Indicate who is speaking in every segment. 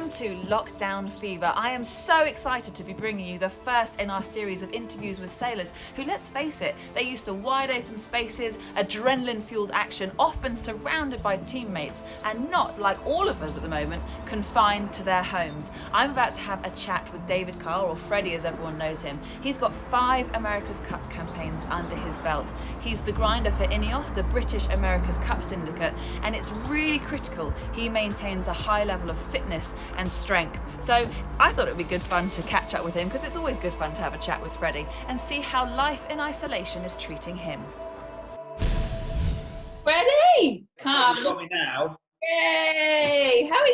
Speaker 1: Welcome to Lockdown Fever. I am so excited to be bringing you the first in our series of interviews with sailors who, let's face it, they're used to wide open spaces, adrenaline-fueled action, often surrounded by teammates, and not, like all of us at the moment, confined to their homes. I'm about to have a chat with David Carr, or Freddie as everyone knows him. He's got 5 America's Cup campaigns under his belt. He's the grinder for INEOS, the British America's Cup Syndicate, and it's really critical he maintains a high level of fitness and strength. So I thought it would be good fun to catch up with him, because it's always good fun to have a chat with Freddie and see how life in isolation is treating him.
Speaker 2: Freddie, come.
Speaker 3: You got me now.
Speaker 2: Yay! How are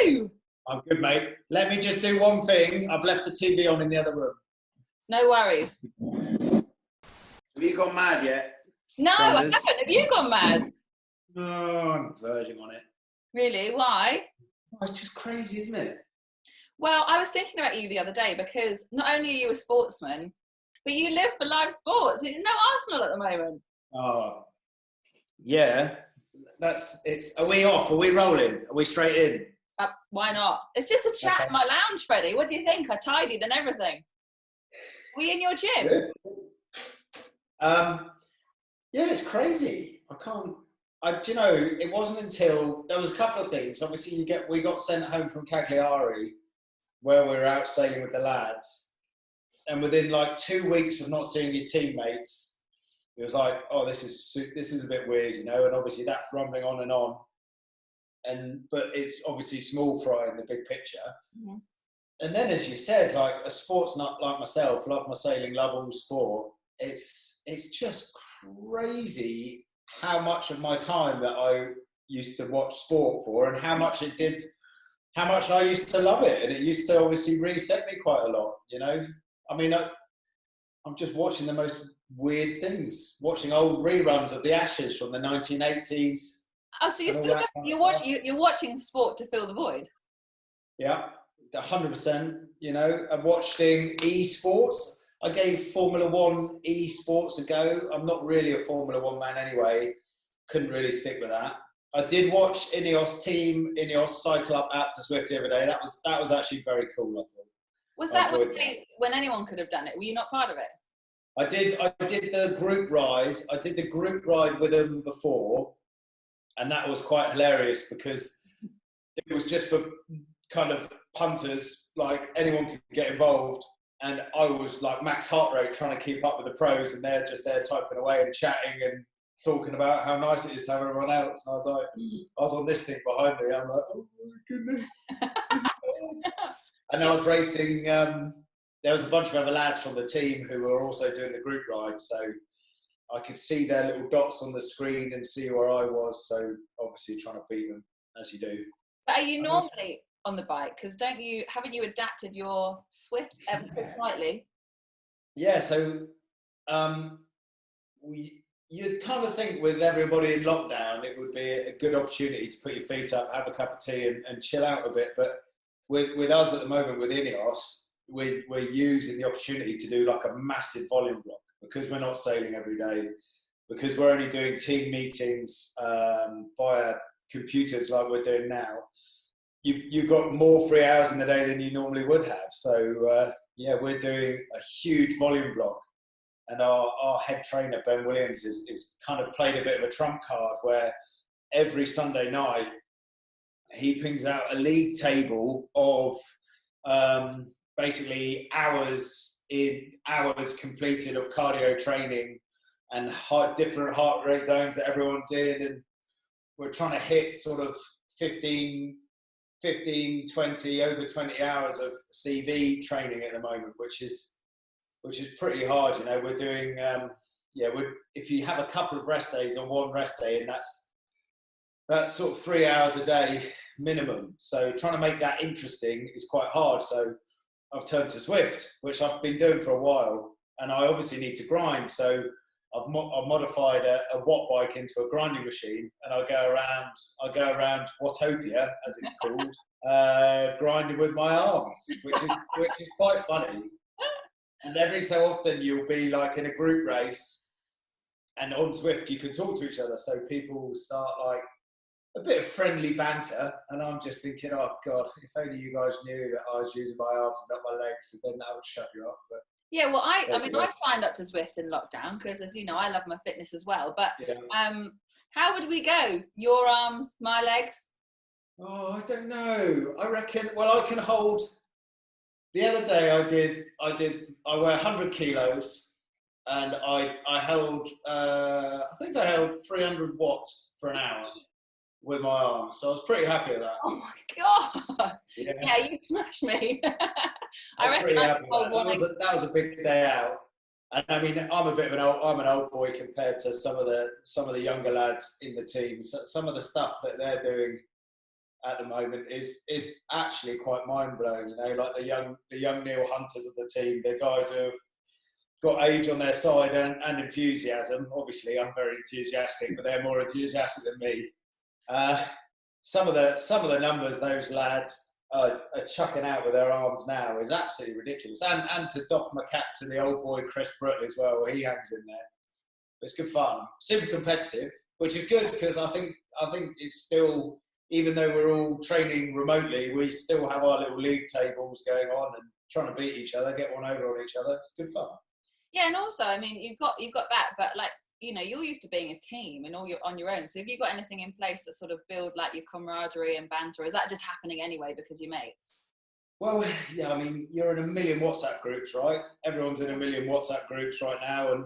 Speaker 2: you?
Speaker 3: I'm good, mate. Let me just do one thing. I've left the TV on in the other room.
Speaker 2: No worries.
Speaker 3: Have you gone mad yet?
Speaker 2: No, I haven't. Have you gone mad?
Speaker 3: No, I'm verging on it.
Speaker 2: Really? Why?
Speaker 3: Oh, it's just crazy, isn't it?
Speaker 2: Well, I was thinking about you the other day because not only are you a sportsman, but you live for live sports. No Arsenal at the moment.
Speaker 3: Oh, yeah. Are we off? Are we rolling? Are we straight in?
Speaker 2: Why not? It's just a chat in my lounge, Freddie. What do you think? I tidied and everything. Were you in your gym?
Speaker 3: Good. Yeah, it's crazy. Do you know, it wasn't until there was a couple of things. Obviously, we got sent home from Cagliari, where we were out sailing with the lads, and within like 2 weeks of not seeing your teammates, it was like, oh, this is a bit weird, you know. And obviously, that's rumbling on and on. But it's obviously small fry in the big picture. Mm-hmm. And then, as you said, like a sports nut like myself, love my sailing, love all sport. It's just crazy how much of my time that I used to watch sport for, and how much I used to love it, and it used to obviously reset me quite a lot, you know. I mean, I'm just watching the most weird things, watching old reruns of the Ashes from the 1980s.
Speaker 2: Oh, so you're watching sport to fill the void?
Speaker 3: Yeah, 100%. You know, I'm watching Esports. I gave Formula One Esports a go. I'm not really a Formula One man anyway. Couldn't really stick with that. I did watch INEOS cycle up at to Swift the other day. That was actually very cool, I thought.
Speaker 2: Was that when anyone could have done it? Were you not part of it?
Speaker 3: I did the group ride. I did the group ride with them before, and that was quite hilarious because it was just for kind of punters, like anyone could get involved. And I was like max heart rate trying to keep up with the pros, and they're just there typing away and chatting and talking about how nice it is to have everyone else. And I was like, I was on this thing behind me. I'm like, oh my goodness. This is and I was racing. There was a bunch of other lads from the team who were also doing the group ride. So I could see their little dots on the screen and see where I was. So obviously trying to beat them, as you do.
Speaker 2: But are you normally on the bike? Because haven't you adapted your Swift ever so slightly?
Speaker 3: Yeah, so you'd kind of think with everybody in lockdown it would be a good opportunity to put your feet up, have a cup of tea and chill out a bit. But with us at the moment with INEOS, we're using the opportunity to do like a massive volume block, because we're not sailing every day, because we're only doing team meetings via computers like we're doing now. You've got more free hours in the day than you normally would have. So, yeah, we're doing a huge volume block. And our head trainer, Ben Williams, is kind of played a bit of a trump card where every Sunday night he pings out a league table of basically hours completed of cardio training and different heart rate zones that everyone's in. And we're trying to hit sort of 15, 20, over 20 hours of CV training at the moment, which is pretty hard. You know, we're doing, if you have a couple of rest days on one rest day, and that's sort of 3 hours a day minimum. So trying to make that interesting is quite hard. So I've turned to Swift, which I've been doing for a while, and I obviously need to grind. So I've modified a watt bike into a grinding machine, and I go around Wattopia, as it's called, grinding with my arms, which is quite funny. And every so often you'll be like in a group race, and on Swift you can talk to each other. So people start like a bit of friendly banter, and I'm just thinking, oh God, if only you guys knew that I was using my arms and not my legs, then that would shut you up. But
Speaker 2: yeah, well, I mean, I signed up to Zwift in lockdown because, as you know, I love my fitness as well. But how would we go? Your arms, my legs?
Speaker 3: Oh, I don't know. I reckon. Well, I can hold. The other day, I weigh 100 kilos, and I held. I think I held 300 watts for an hour with my arms, so I was pretty happy with that.
Speaker 2: Oh my God! Yeah, you smashed me. I reckon I could hold one.
Speaker 3: That was a big day out, and I mean, I'm an old boy compared to some of the younger lads in the team. So some of the stuff that they're doing at the moment is actually quite mind blowing. You know, like the young Neil Hunters of the team, the guys who have got age on their side and enthusiasm. Obviously, I'm very enthusiastic, but they're more enthusiastic than me. Some of the numbers those lads are chucking out with their arms now is absolutely ridiculous. And to doff my cap to the old boy Chris Bruttle as well, where he hangs in there. It's good fun, super competitive, which is good because I think it's still, even though we're all training remotely, we still have our little league tables going on and trying to beat each other, get one over on each other. It's good fun.
Speaker 2: Yeah, and also, I mean, you've got that, but like, you know, you're used to being a team and on your own. So have you got anything in place to sort of build like your camaraderie and banter? Or is that just happening anyway because you're mates?
Speaker 3: Well, yeah, I mean, you're in a million WhatsApp groups, right? Everyone's in a million WhatsApp groups right now, and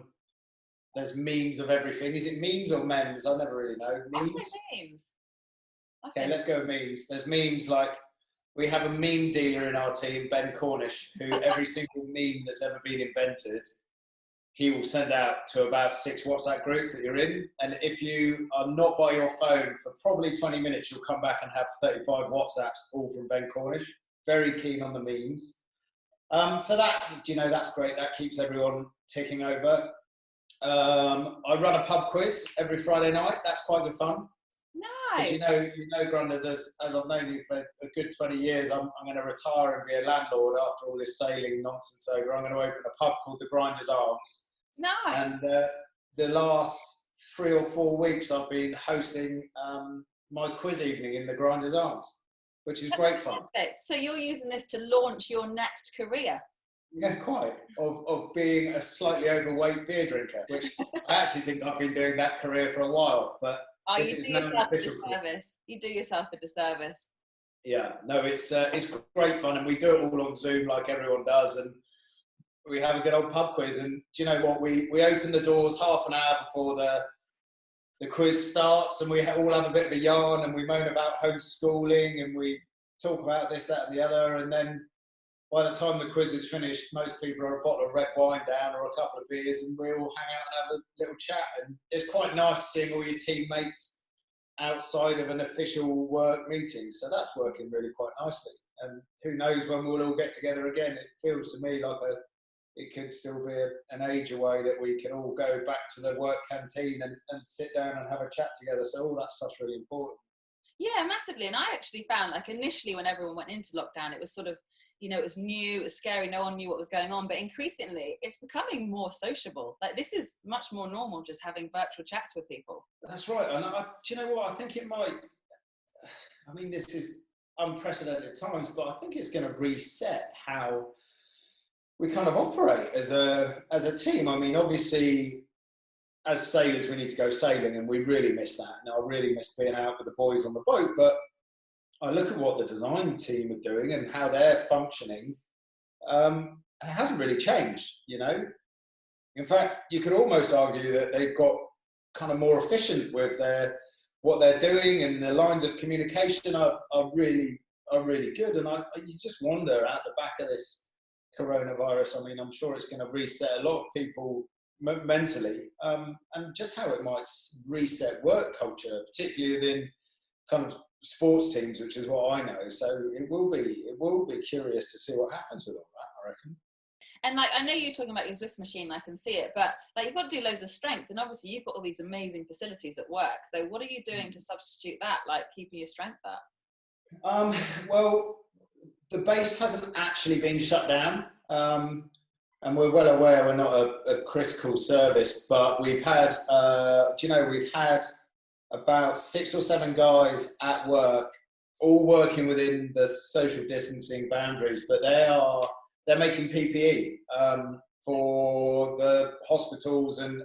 Speaker 3: there's memes of everything. Is it memes or memes? I never really know. Memes?
Speaker 2: I say memes.
Speaker 3: Okay, let's go with memes. There's memes like, we have a meme dealer in our team, Ben Cornish, who every single meme that's ever been invented, he will send out to about 6 WhatsApp groups that you're in. And if you are not by your phone for probably 20 minutes, you'll come back and have 35 WhatsApps, all from Ben Cornish. Very keen on the memes. So that, you know, that's great. That keeps everyone ticking over. I run a pub quiz every Friday night. That's quite good fun.
Speaker 2: Nice.
Speaker 3: You know, Grunders, as I've known you for a good 20 years, I'm going to retire and be a landlord after all this sailing nonsense over. I'm going to open a pub called the Grinders Arms.
Speaker 2: Nice.
Speaker 3: And the last 3 or 4 weeks, I've been hosting my quiz evening in the Grinders Arms, which is great fun.
Speaker 2: So you're using this to launch your next career?
Speaker 3: Yeah, quite. Of being a slightly overweight beer drinker, which I actually think I've been doing that career for a while, but
Speaker 2: you do yourself a disservice. You do yourself a disservice.
Speaker 3: Yeah, no, it's great fun, and we do it all on Zoom like everyone does, and we have a good old pub quiz. And do you know what? We open the doors half an hour before the quiz starts, and we all have a bit of a yarn, and we moan about homeschooling, and we talk about this, that, and the other, and then by the time the quiz is finished, most people are a bottle of red wine down or a couple of beers, and we all hang out and have a little chat. And it's quite nice seeing all your teammates outside of an official work meeting. So that's working really quite nicely. And who knows when we'll all get together again. It feels to me like it could still be an age away that we can all go back to the work canteen and sit down and have a chat together. So all that stuff's really important. Yeah,
Speaker 2: massively. And I actually found, like, initially when everyone went into lockdown, it was sort of, you know, it was new, it was scary, no one knew what was going on, but increasingly it's becoming more sociable. Like, this is much more normal, just having virtual chats with people.
Speaker 3: That's right. And do you know what? I think it might, I mean, this is unprecedented times, but I think it's going to reset how we kind of operate as a team. I mean, obviously, as sailors, we need to go sailing, and we really miss that. Now, I really miss being out with the boys on the boat, but I look at what the design team are doing and how they're functioning, and it hasn't really changed, you know. In fact, you could almost argue that they've got kind of more efficient with what they're doing, and the lines of communication are really good. And you just wonder, at the back of this coronavirus, I mean, I'm sure it's going to reset a lot of people mentally, and just how it might reset work culture, particularly within kind of sports teams, which is what I know. So it will be curious to see what happens with all that, I reckon.
Speaker 2: And like, I know you're talking about your Zwift machine, I can see it, but like, you've got to do loads of strength, and obviously you've got all these amazing facilities at work. So what are you doing to substitute that, like keeping your strength up?
Speaker 3: Well, the base hasn't actually been shut down, and we're well aware we're not a critical service, but we've had, about 6 or 7 guys at work, all working within the social distancing boundaries, but they're making PPE for the hospitals and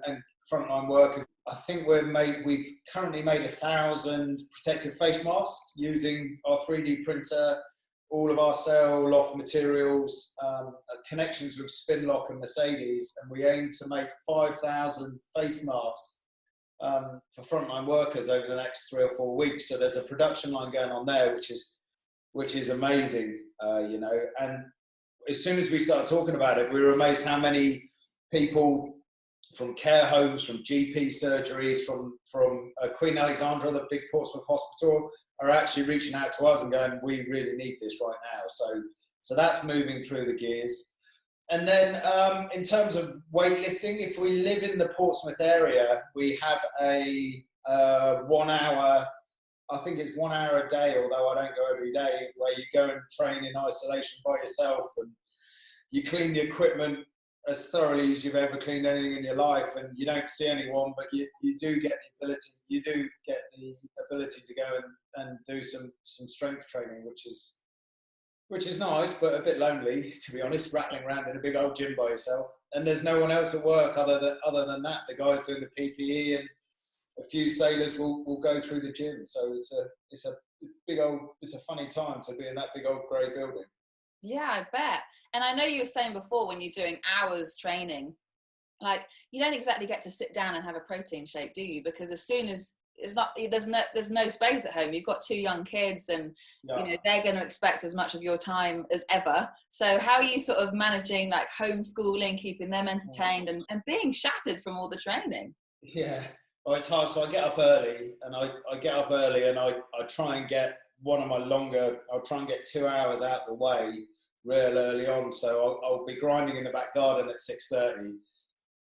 Speaker 3: frontline workers. I think we've currently made 1,000 protective face masks using our 3D printer, all of our cell loft materials, connections with Spinlock and Mercedes, and we aim to make 5,000 face masks for frontline workers over the next 3 or 4 weeks. So there's a production line going on there, which is amazing, you know. And as soon as we started talking about it, we were amazed how many people from care homes, from GP surgeries, from Queen Alexandra, the big Portsmouth hospital, are actually reaching out to us and going, we really need this right now. So that's moving through the gears. And then in terms of weightlifting, if we live in the Portsmouth area, we have a 1 hour, I think it's 1 hour a day, although I don't go every day, where you go and train in isolation by yourself, and you clean the equipment as thoroughly as you've ever cleaned anything in your life, and you don't see anyone, but you do get the ability to go and do some strength training, which is nice, but a bit lonely, to be honest, rattling around in a big old gym by yourself. And there's no one else at work other than that. The guys doing the PPE and a few sailors will go through the gym. So it's a funny time to be in that big old grey building.
Speaker 2: Yeah, I bet. And I know you were saying before, when you're doing hours training, like, you don't exactly get to sit down and have a protein shake, do you? Because as soon as there's no space at home. You've got 2 young kids, and you know they're going to expect as much of your time as ever. So how are you sort of managing like homeschooling, keeping them entertained, and being shattered from all the training?
Speaker 3: Yeah, well, it's hard. So I get up early, and I try and get I'll try and get 2 hours out the way real early on. So I'll be grinding in the back garden at 6:30,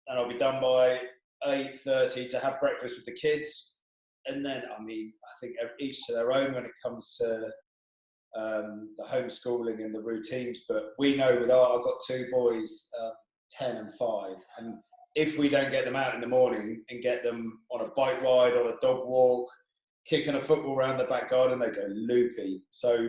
Speaker 3: and I'll be done by 8:30 to have breakfast with the kids. And then, I mean, I think each to their own when it comes to the homeschooling and the routines. But we know I've got 2 boys, 10 and 5. And if we don't get them out in the morning and get them on a bike ride, on a dog walk, kicking a football around the back garden, they go loopy. So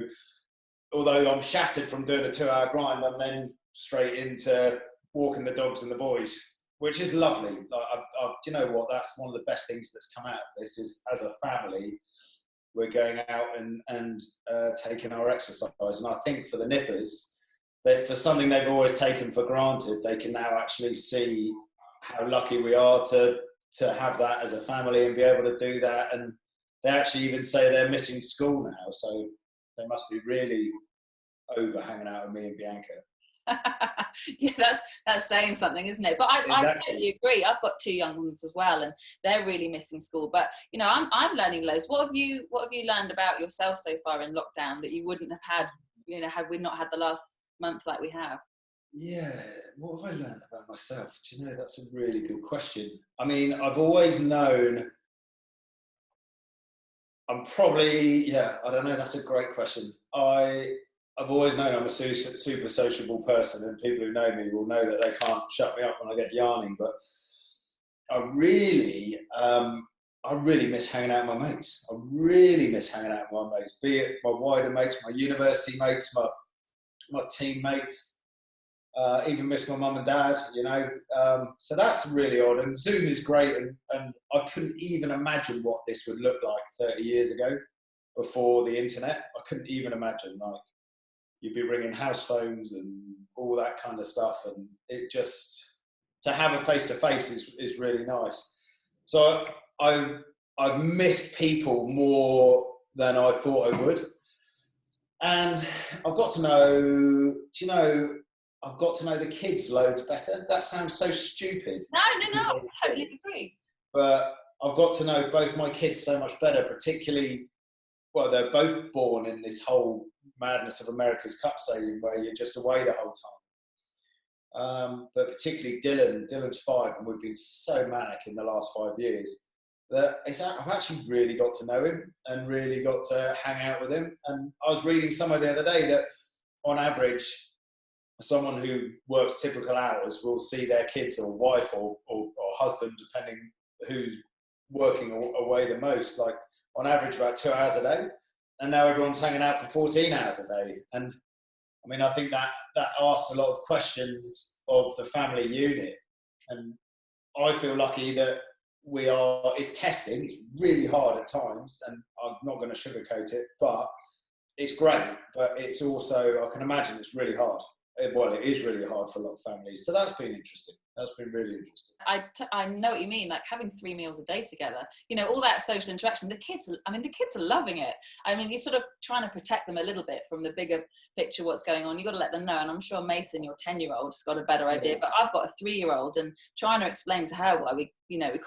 Speaker 3: although I'm shattered from doing a 2-hour grind, I'm then straight into walking the dogs and the boys, which is lovely. Like, do you know what? That's one of the best things that's come out of this is, as a family, we're going out and taking our exercise. And I think for the nippers, that for something they've always taken for granted, they can now actually see how lucky we are to have that as a family and be able to do that. And they actually even say they're missing school now, so they must be really over hanging out with me and Bianca.
Speaker 2: Yeah, that's saying something, isn't it? But
Speaker 3: Exactly.
Speaker 2: I totally agree. I've got 2 young ones as well, and they're really missing school. But you know, I'm learning loads. What have you learned about yourself so far in lockdown that you wouldn't have had, you know, had we not had the last month like we have?
Speaker 3: Yeah, what have I learned about myself? Do you know, that's a really good question. I mean, I've always known. I don't know. That's a great question. I've always known I'm a super sociable person, and people who know me will know that they can't shut me up when I get yarning. But I really miss hanging out with my mates. I really miss hanging out with my mates, be it my wider mates, my university mates, my teammates. Even miss my mum and dad, you know. So that's really odd. And Zoom is great, and I couldn't even imagine what this would look like 30 years ago, before the internet. I couldn't even imagine, like, you'd be ringing house phones and all that kind of stuff, and it just, to have a face-to-face is really nice. So I've missed people more than I thought I would. And I've got to know, I've got to know the kids loads better. That sounds so stupid.
Speaker 2: No, I totally agree.
Speaker 3: But I've got to know both my kids so much better, particularly, well, they're both born in this whole madness of America's Cup sailing where you're just away the whole time. But particularly Dylan's 5, and we've been so manic in the last 5 years that I've actually really got to know him and really got to hang out with him. And I was reading somewhere the other day that on average, someone who works typical hours will see their kids or wife or husband, depending who working away the most, like on average about 2 hours a day, and now everyone's hanging out for 14 hours a day. And I mean, I think that asks a lot of questions of the family unit, and I feel lucky that it's testing. It's really hard at times, and I'm not going to sugarcoat it, but it's great. But it's also, I can imagine it's really hard. Well, it is really hard for a lot of families. So that's been interesting. That's been really interesting.
Speaker 2: I know what you mean, like having 3 meals a day together, you know, all that social interaction. The kids are loving it. I mean, you're sort of trying to protect them a little bit from the bigger picture, what's going on. You've got to let them know. And I'm sure Mason, your 10-year-old, has got a better idea. But I've got a 3-year-old, and trying to explain to her why we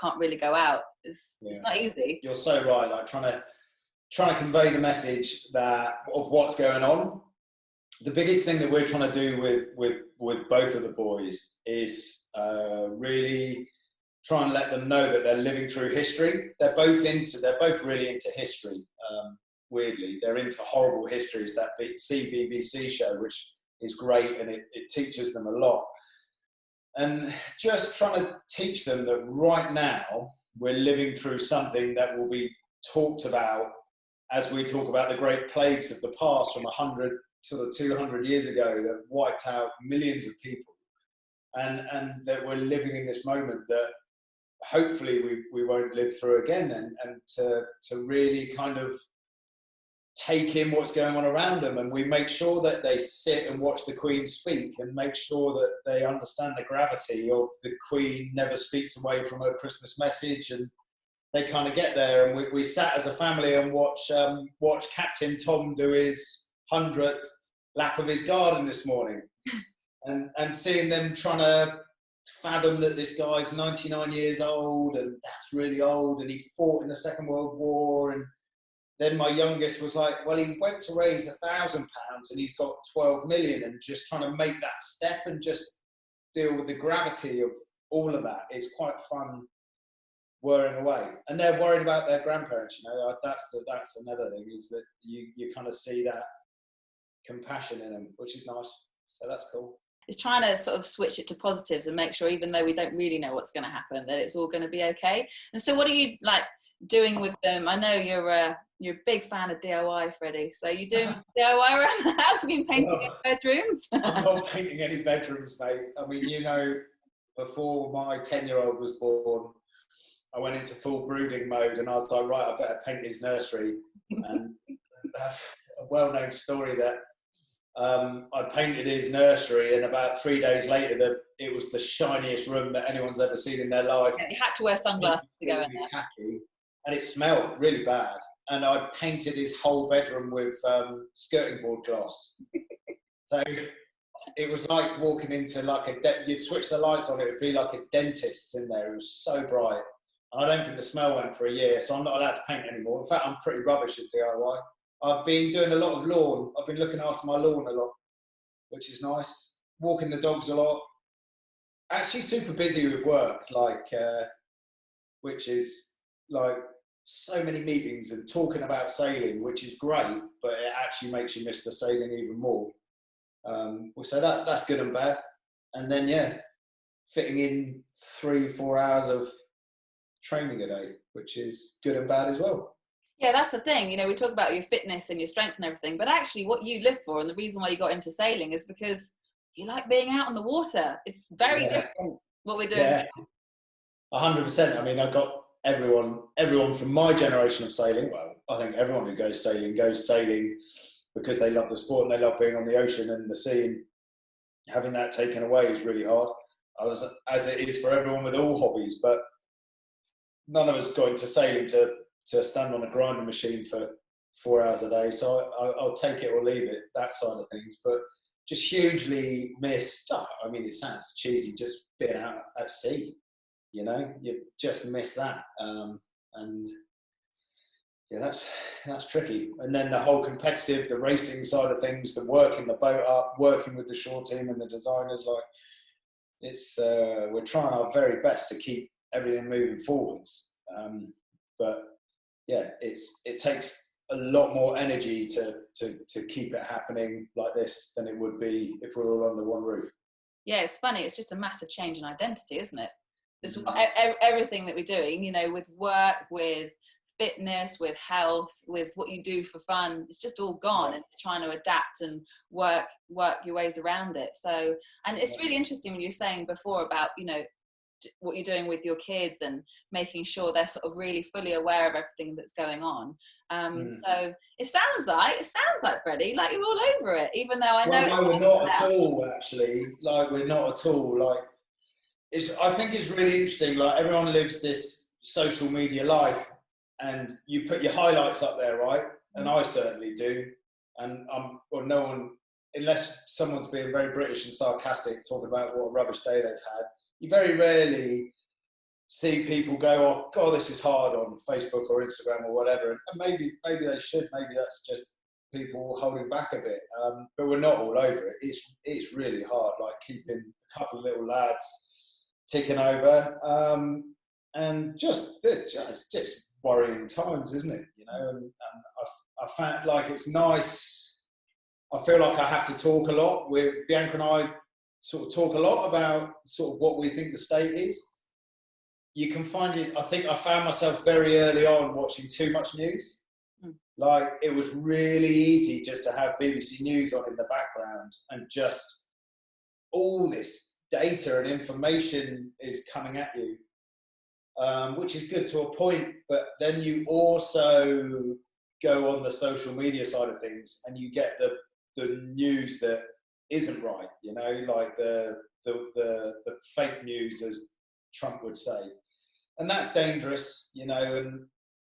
Speaker 2: can't really go out it's not easy.
Speaker 3: You're so right. Like trying to convey the message of what's going on. The biggest thing that we're trying to do with both of the boys is really try and let them know that they're living through history. They're both really into history. Weirdly, they're into horrible histories. That BBC show, which is great, and it teaches them a lot. And just trying to teach them that right now we're living through something that will be talked about as we talk about the great plagues of the past from 100 sort of 200 years ago that wiped out millions of people, and that we're living in this moment that hopefully we won't live through again, and to really kind of take in what's going on around them. And we make sure that they sit and watch the Queen speak, and make sure that they understand the gravity of the Queen never speaks away from her Christmas message, and they kind of get there. And we sat as a family and watch Captain Tom do his 100th lap of his garden this morning, and seeing them trying to fathom that this guy's 99 years old, and that's really old, and he fought in the Second World War. And then my youngest was like, well, he went to raise £1,000 and he's got 12 million, and just trying to make that step and just deal with the gravity of all of that. It's quite fun whirring away, and they're worried about their grandparents. You know, that's another thing, is that you kind of see that compassion in them, which is nice. So that's cool.
Speaker 2: It's trying to sort of switch it to positives and make sure, even though we don't really know what's going to happen, that it's all going to be okay. And so what are you like doing with them? I know you're a big fan of DIY, Freddie. So you doing DIY around the house? Have you been painting any bedrooms?
Speaker 3: I'm not painting any bedrooms, mate. I mean, you know, before my 10-year-old was born, I went into full brooding mode, and I was like, right, I better paint his nursery. And a well-known story that I painted his nursery, and about 3 days later, it was the shiniest room that anyone's ever seen in their life.
Speaker 2: Yeah, you had to wear sunglasses to go in there.
Speaker 3: Tacky, and it smelled really bad. And I painted his whole bedroom with skirting board gloss. So it was like walking into like you'd switch the lights on, it would be like a dentist's in there. It was so bright. And I don't think the smell went for a year, so I'm not allowed to paint anymore. In fact, I'm pretty rubbish at DIY. I've been doing a lot of lawn. I've been looking after my lawn a lot, which is nice. Walking the dogs a lot. Actually super busy with work, which is like so many meetings and talking about sailing, which is great, but it actually makes you miss the sailing even more. So that's good and bad. And then, fitting in 3-4 hours of training a day, which is good and bad as well.
Speaker 2: Yeah, that's the thing. You know, we talk about your fitness and your strength and everything, but actually what you live for, and the reason why you got into sailing, is because you like being out on the water. It's very different what we're doing.
Speaker 3: Yeah, 100%. I mean, I got everyone from my generation of sailing. Well, I think everyone who goes sailing because they love the sport and they love being on the ocean and the sea, and having that taken away is really hard. As it is for everyone with all hobbies, but none of us got into sailing to stand on a grinding machine for 4 hours a day. So I'll take it or leave it, that side of things. But just hugely missed. I mean, it sounds cheesy, just being out at sea. You know, you just miss that. And yeah, that's tricky. And then the whole competitive, the racing side of things, the working the boat up, working with the shore team and the designers, we're trying our very best to keep everything moving forwards. But yeah, it takes a lot more energy to keep it happening like this than it would be if we were all under one roof.
Speaker 2: Yeah, it's funny. It's just a massive change in identity, isn't it? This is everything that we're doing, you know, with work, with fitness, with health, with what you do for fun, it's just all gone, and trying to adapt and work your ways around it. So, and it's really interesting when you were saying before about, you know, what you're doing with your kids and making sure they're sort of really fully aware of everything that's going on. So it sounds like Freddie, like you're all over it, even though I know.
Speaker 3: No, we're not at all, actually. Like, we're not at all. Like, I think it's really interesting. Like, everyone lives this social media life, and you put your highlights up there, right? And I certainly do. And no one, unless someone's being very British and sarcastic, talking about what a rubbish day they've had, you very rarely see people go, "Oh God, this is hard," on Facebook or Instagram or whatever. And maybe they should. Maybe that's just people holding back a bit. But we're not all over it. It's really hard. Like, keeping a couple of little lads ticking over, and just worrying times, isn't it? You know, and I found, like, it's nice. I feel like I have to talk a lot with Bianca, and I sort of talk a lot about sort of what we think the state is. You can find it. I think I found myself very early on watching too much news. Like, it was really easy just to have BBC News on in the background, and just all this data and information is coming at you, which is good to a point. But then you also go on the social media side of things, and you get the news that isn't right, you know, like the fake news, as Trump would say, and that's dangerous, you know. And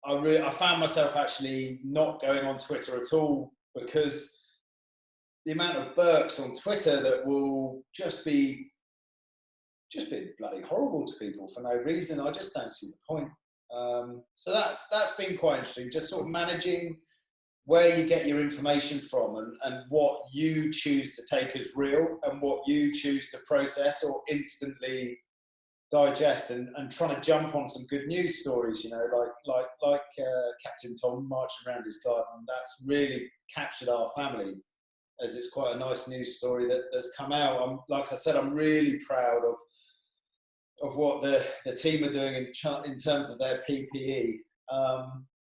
Speaker 3: I found myself actually not going on Twitter at all, because the amount of burks on Twitter that will just be bloody horrible to people for no reason, I just don't see the point. So that's been quite interesting, just sort of managing where you get your information from, and what you choose to take as real, and what you choose to process or instantly digest, and trying to jump on some good news stories, you know, like Captain Tom marching around his garden. That's really captured our family, as it's quite a nice news story that's come out. Like I said, I'm really proud of what the team are doing in terms of their PPE.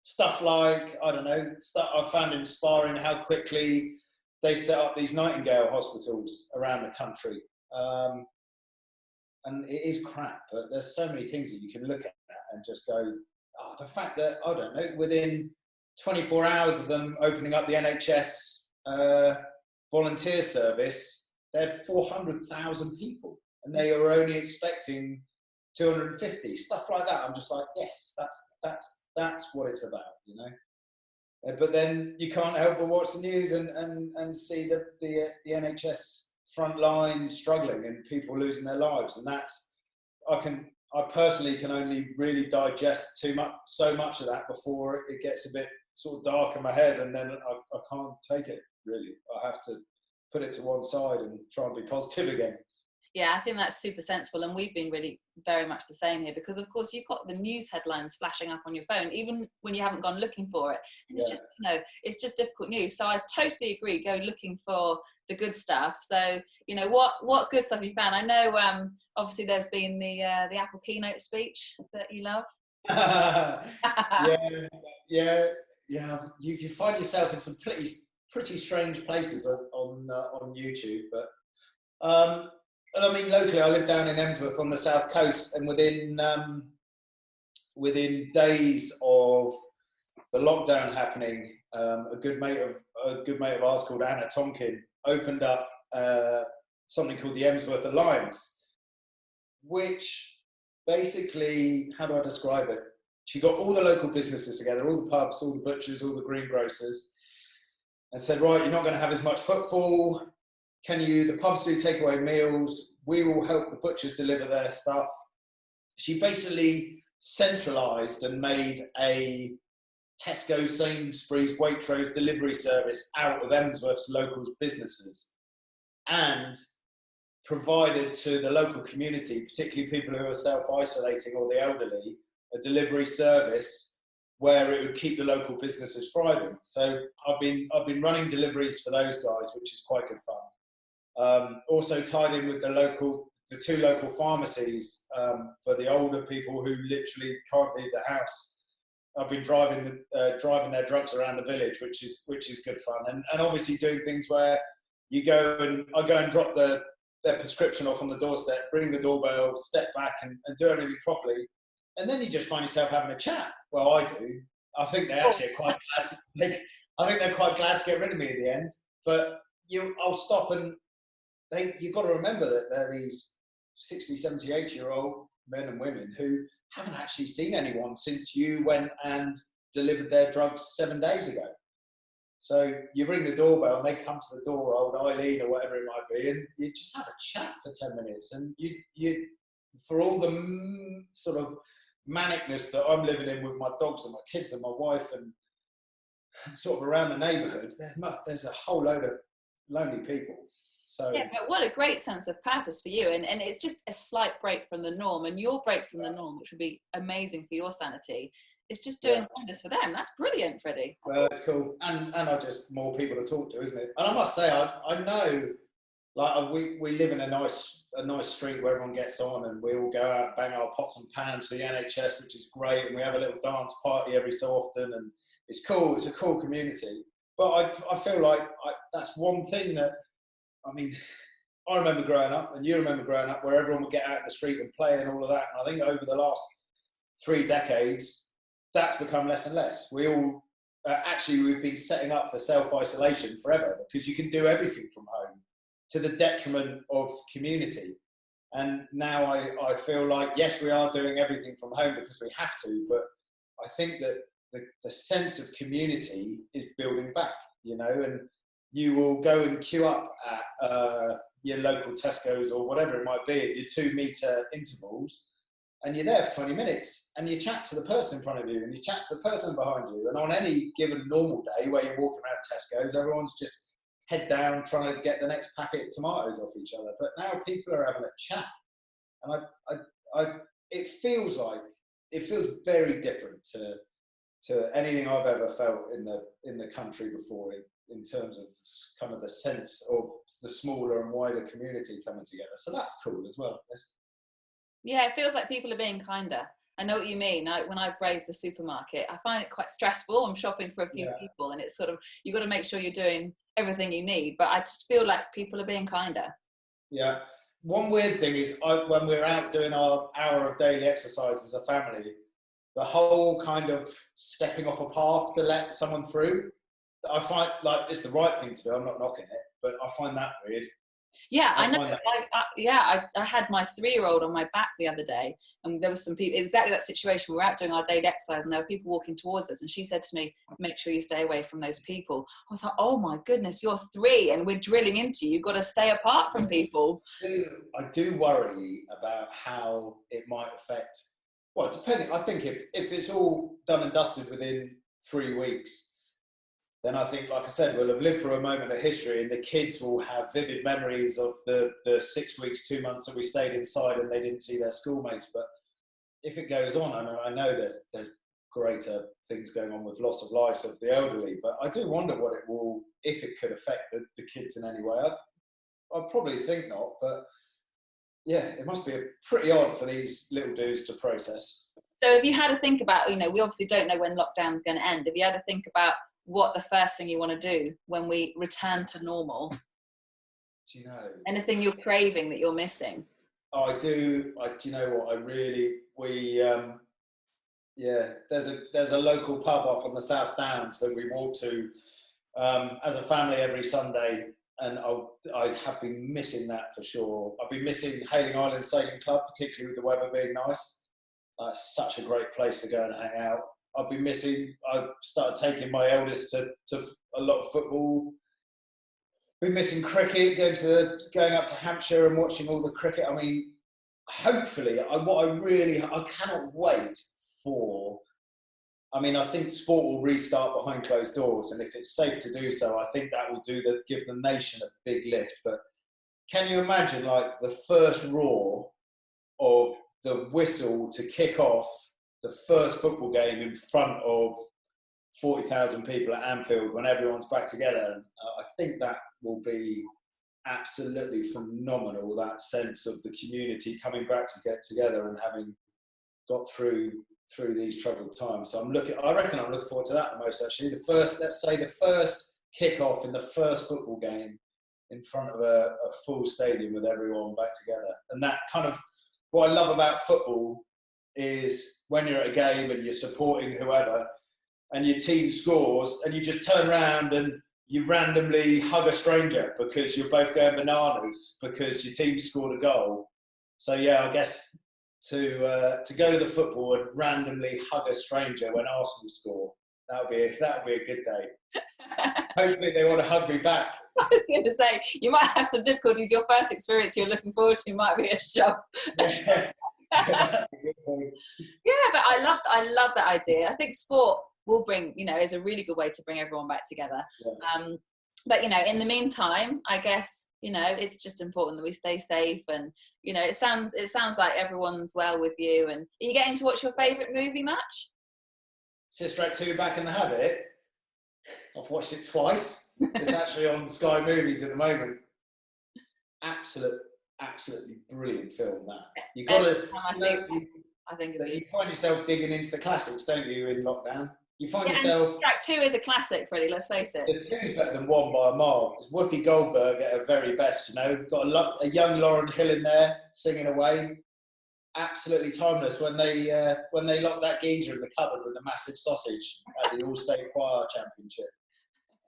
Speaker 3: Stuff like, I don't know, I found inspiring how quickly they set up these Nightingale hospitals around the country. And it is crap, but there's so many things that you can look at and just go, oh, the fact that, I don't know, within 24 hours of them opening up the NHS volunteer service, they're 400,000 people, and they are only expecting 250, stuff like that. I'm just like, yes, that's what it's about, you know. But then you can't help but watch the news and see the NHS front line struggling and people losing their lives, and that's, I personally can only really digest so much of that before it gets a bit sort of dark in my head, and then I can't take it really. I have to put it to one side and try and be positive again.
Speaker 2: Yeah, I think that's super sensible, and we've been really very much the same here, because of course you've got the news headlines flashing up on your phone even when you haven't gone looking for it, and it's just, you know, it's just difficult news. So I totally agree, go looking for the good stuff. So, you know, what good stuff you found? I know obviously there's been the Apple keynote speech that you love.
Speaker 3: yeah, you find yourself in some pretty strange places on YouTube, but I mean, locally, I live down in Emsworth on the south coast, and within days of the lockdown happening, a good mate of ours called Anna Tonkin opened up something called the Emsworth Alliance, which basically, how do I describe it? She got all the local businesses together, all the pubs, all the butchers, all the greengrocers, and said, right, you're not going to have as much footfall. The pubs do takeaway meals, we will help the butchers deliver their stuff. She basically centralised and made a Tesco, Sainsbury's, Waitrose delivery service out of Emsworth's local businesses, and provided to the local community, particularly people who are self-isolating or the elderly, a delivery service where it would keep the local businesses thriving. So I've been running deliveries for those guys, which is quite good fun. Also tied in with the the 2 local pharmacies for the older people who literally can't leave the house. I've been driving their drugs around the village, which is good fun, and obviously doing things where I go and drop their prescription off on the doorstep, ring the doorbell, step back and do everything properly, and then you just find yourself having a chat. Well, I do. I think they actually are quite glad. I think they're quite glad to get rid of me in the end. But I'll stop and you've got to remember that they're these 60, 70, 80-year-old men and women who haven't actually seen anyone since you went and delivered their drugs 7 days ago. So you ring the doorbell and they come to the door, old Eileen or whatever it might be, and you just have a chat for 10 minutes. And you for all the sort of manicness that I'm living in with my dogs and my kids and my wife and sort of around the neighbourhood, there's a whole load of lonely people. So
Speaker 2: yeah, but what a great sense of purpose for you, and it's just a slight break from the norm, and your break from the norm, which would be amazing for your sanity, is just doing wonders for them. That's brilliant, Freddie.
Speaker 3: Well, it's cool, and I just more people to talk to, isn't it? And I must say, I know, like we live in a nice street where everyone gets on, and we all go out and bang our pots and pans for the NHS, which is great, and we have a little dance party every so often, and it's cool. It's a cool community. But I feel like that's one thing that, I mean, I remember growing up, and you remember growing up, where everyone would get out in the street and play and all of that. And I think over the last 3 decades, that's become less and less. We all, we've been setting up for self-isolation forever because you can do everything from home to the detriment of community. And now I feel like, yes, we are doing everything from home because we have to, but I think that the sense of community is building back, and you will go and queue up at your local Tesco's or whatever it might be at your 2-metre intervals, and you're there for 20 minutes and you chat to the person in front of you and you chat to the person behind you. And on any given normal day where you're walking around Tesco's, everyone's just head down trying to get the next packet of tomatoes off each other. But now people are having a chat, and it feels very different to anything I've ever felt in the country before, in terms of kind of the sense of the smaller and wider community coming together. So that's cool as well.
Speaker 2: Yeah, it feels like people are being kinder. I know what you mean. When I brave the supermarket, I find it quite stressful. I'm shopping for a few people, and it's sort of, you've got to make sure you're doing everything you need. But I just feel like people are being kinder.
Speaker 3: Yeah. One weird thing is when we're out doing our hour of daily exercise as a family, the whole kind of stepping off a path to let someone through, I find like it's the right thing to do. I'm not knocking it, but I find that weird.
Speaker 2: Yeah, I know. I had my 3-year-old on my back the other day, and there was some people, exactly that situation. We were out doing our daily exercise, and there were people walking towards us, and she said to me, make sure you stay away from those people. I was like, oh my goodness, you're 3 and we're drilling into you. You've got to stay apart from people.
Speaker 3: I do worry about how it might affect, well, depending, I think if it's all done and dusted within 3 weeks, then I think, like I said, we'll have lived through a moment of history, and the kids will have vivid memories of the 6 weeks, 2 months that we stayed inside and they didn't see their schoolmates. But if it goes on, I know there's greater things going on with loss of lives of the elderly, but I do wonder what it will, if it could affect the kids in any way. I'd probably think not, but yeah, it must be pretty odd for these little dudes to process.
Speaker 2: So have you had to think about, we obviously don't know when lockdown's going to end. Have you had to think about what the first thing you want to do when we return to normal?
Speaker 3: Do you know?
Speaker 2: Anything you're craving that you're missing?
Speaker 3: Oh, I do. Do you know what? There's a local pub up on the South Downs that we walk to as a family every Sunday, and I have been missing that for sure. I've been missing Hailing Island Sailing Club, particularly with the weather being nice. It's such a great place to go and hang out. I've started taking my eldest to a lot of football. Been missing cricket, going up to Hampshire and watching all the cricket. I mean, hopefully, I cannot wait for, I think sport will restart behind closed doors, and if it's safe to do so, I think that will give the nation a big lift. But can you imagine, like, the first roar of the whistle to kick off the first football game in front of 40,000 people at Anfield when everyone's back together? And I think that will be absolutely phenomenal, that sense of the community coming back to get together and having got through these troubled times. So I reckon I'm looking forward to that the most, actually. Let's say the first kick-off in the first football game in front of a full stadium with everyone back together. And that kind of, what I love about football is when you're at a game and you're supporting whoever and your team scores and you just turn around and you randomly hug a stranger because you're both going bananas because your team scored a goal. So yeah, I guess to go to the football and randomly hug a stranger when Arsenal score, that'll be a good day. Hopefully they want to hug me back.
Speaker 2: I was going to say, you might have some difficulties. Your first experience you're looking forward to might be a shock.
Speaker 3: Yeah. That's a good point.
Speaker 2: Yeah, but I love that idea. I think sport will bring, is a really good way to bring everyone back together.
Speaker 3: Yeah.
Speaker 2: But in the meantime, I guess it's just important that we stay safe, and it sounds like everyone's well with you. And are you getting to watch your favourite movie match?
Speaker 3: Sister Act 2 Back in the Habit. I've watched it twice. It's actually on Sky Movies at the moment. Absolutely brilliant film, that. You got to.
Speaker 2: I think
Speaker 3: you find yourself digging into the classics, don't you, in lockdown? You find yourself.
Speaker 2: Track 2 is a classic, Freddie. Let's face it.
Speaker 3: The 2 is better than 1 by a mile. It's Whoopi Goldberg at her very best. Got a young Lauren Hill in there singing away. Absolutely timeless. When they locked that geezer in the cupboard with the massive sausage at the All-State Choir Championship.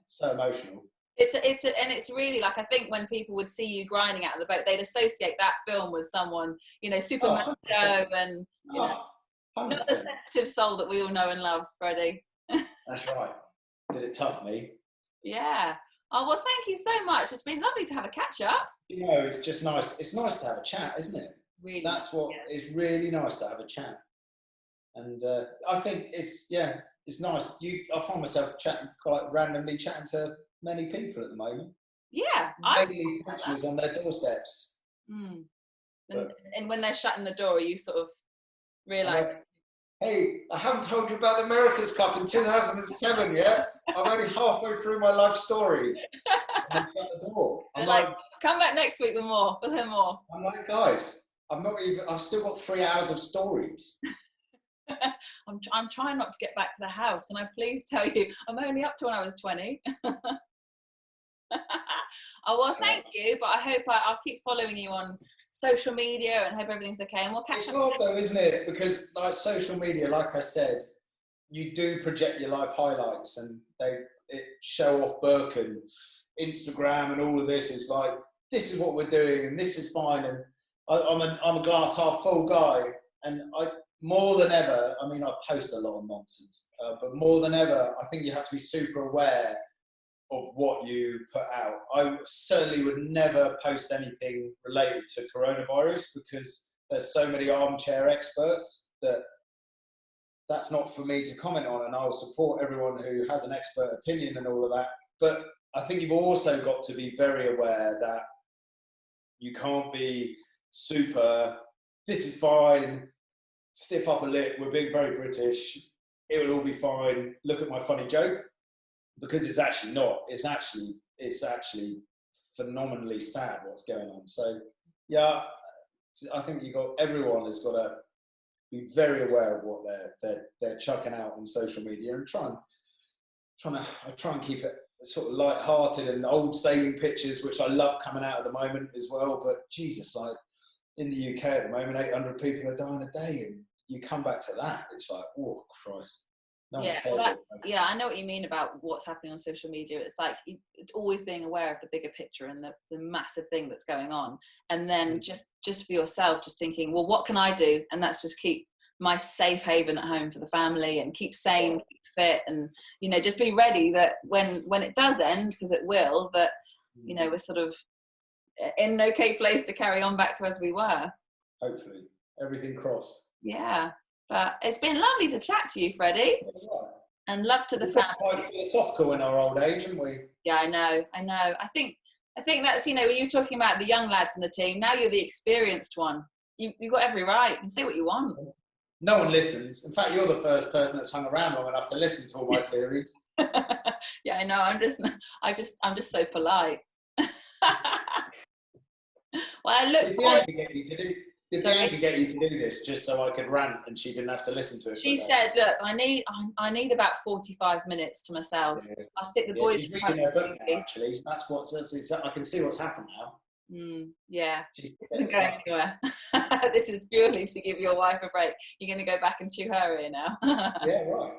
Speaker 3: So emotional.
Speaker 2: It's really like, I think when people would see you grinding out of the boat, they'd associate that film with someone, super macho and not the sensitive soul that we all know and love, Freddie.
Speaker 3: That's right. Did it tough, me.
Speaker 2: Yeah. Oh, well, thank you so much. It's been lovely to have a catch up.
Speaker 3: It's just nice. It's nice to have a chat, isn't it?
Speaker 2: Really.
Speaker 3: That's what is really nice, to have a chat. And I think it's nice. I find myself quite randomly chatting to many people at the moment.
Speaker 2: Yeah.
Speaker 3: Mainly bachelors on their doorsteps.
Speaker 2: Mm. And when they're shutting the door, you sort of realise.
Speaker 3: Hey, I haven't told you about the America's Cup in 2007 yet. I'm only halfway through my life story. And they shut the door. I'm like,
Speaker 2: come back next week with more. We'll hear more.
Speaker 3: I'm like, guys, I've still got 3 hours of stories.
Speaker 2: I'm trying not to get back to the house. Can I please tell you, I'm only up to when I was 20. Oh, well, thank you. But I hope I'll keep following you on social media and hope everything's okay. And we'll catch up.
Speaker 3: It's hard though, isn't it? Because like social media, like I said, you do project your life highlights and it show off Burke and Instagram and all of this is like, this is what we're doing and this is fine. And I'm a glass half full guy. And more than ever, I mean, I post a lot of nonsense, but more than ever, I think you have to be super aware of what you put out. I certainly would never post anything related to coronavirus because there's so many armchair experts that's not for me to comment on, and I'll support everyone who has an expert opinion and all of that. But I think you've also got to be very aware that you can't be super, this is fine, stiff upper lip, we're being very British, it will all be fine, look at my funny joke. Because it's actually not. It's actually phenomenally sad what's going on. So, yeah, I think everyone has got to be very aware of what they're chucking out on social media and try and keep it sort of light-hearted and old sailing pictures, which I love coming out at the moment as well. But Jesus, like in the UK at the moment, 800 people are dying a day, and you come back to that, it's like, oh Christ. No,
Speaker 2: I know what you mean about what's happening on social media. It's like always being aware of the bigger picture and the massive thing that's going on, and then just for yourself, just thinking, well, what can I do? And that's just keep my safe haven at home for the family and keep sane, keep fit, and just be ready that when it does end, because it will, that we're sort of in an okay place to carry on back to as we were.
Speaker 3: Hopefully, everything crossed.
Speaker 2: Yeah. But it's been lovely to chat to you, Freddie. And love to the family.
Speaker 3: Quite philosophical in our old age, haven't we?
Speaker 2: Yeah, I know. I think that's, when you were talking about the young lads in the team, now you're the experienced one. You've got every right and say what you want.
Speaker 3: No one listens. In fact, you're the first person that's hung around long enough to listen to all my theories.
Speaker 2: Yeah, I know. I'm just so polite. Well, I look
Speaker 3: Did
Speaker 2: forward.
Speaker 3: Bianca get you to do? Did
Speaker 2: Sorry?
Speaker 3: Bianca get you to do this just so I could rant and she didn't have to listen to it?
Speaker 2: She said, "Look, I need about 45 minutes to myself.
Speaker 3: Yeah.
Speaker 2: I'll stick the
Speaker 3: Yeah,
Speaker 2: boys."
Speaker 3: she's reading her book now, actually. So that's I can see what's happened now.
Speaker 2: Yeah,
Speaker 3: She's
Speaker 2: isn't going anywhere. This is purely to give your wife a break. You're going to go back and chew her ear now.
Speaker 3: Yeah, right.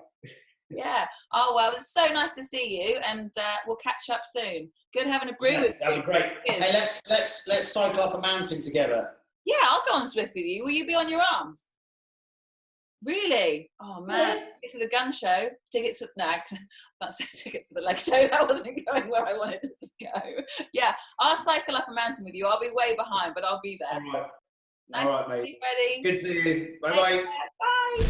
Speaker 2: Yeah. Oh well, it's so nice to see you, and we'll catch up soon. Good having a brew.
Speaker 3: Yes, that'd be great.
Speaker 2: Cheers.
Speaker 3: Hey, let's cycle up a mountain together.
Speaker 2: Yeah, I'll go on Swift with you. Will you be on your arms? Really? Oh man,
Speaker 3: Yeah.
Speaker 2: Tickets to the gun show. Tickets to I can't say tickets to the leg show. That wasn't going where I wanted it to go. Yeah, I'll cycle up a mountain with you. I'll be way behind, but I'll be there.
Speaker 3: All right.
Speaker 2: Nice
Speaker 3: All right,
Speaker 2: to
Speaker 3: mate.
Speaker 2: see you, Freddie.
Speaker 3: Good to see you. Bye-bye.
Speaker 2: Bye.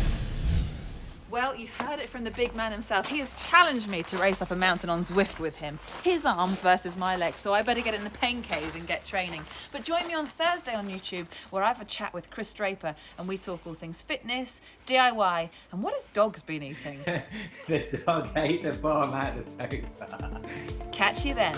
Speaker 1: Well, you heard it from the big man himself. He has challenged me to race up a mountain on Zwift with him. His arms versus my legs, so I better get in the pain cave and get training. But join me on Thursday on YouTube, where I have a chat with Chris Draper and we talk all things fitness, DIY, and what has dogs been eating?
Speaker 4: The dog ate the bottom out of the sofa.
Speaker 1: Catch you then.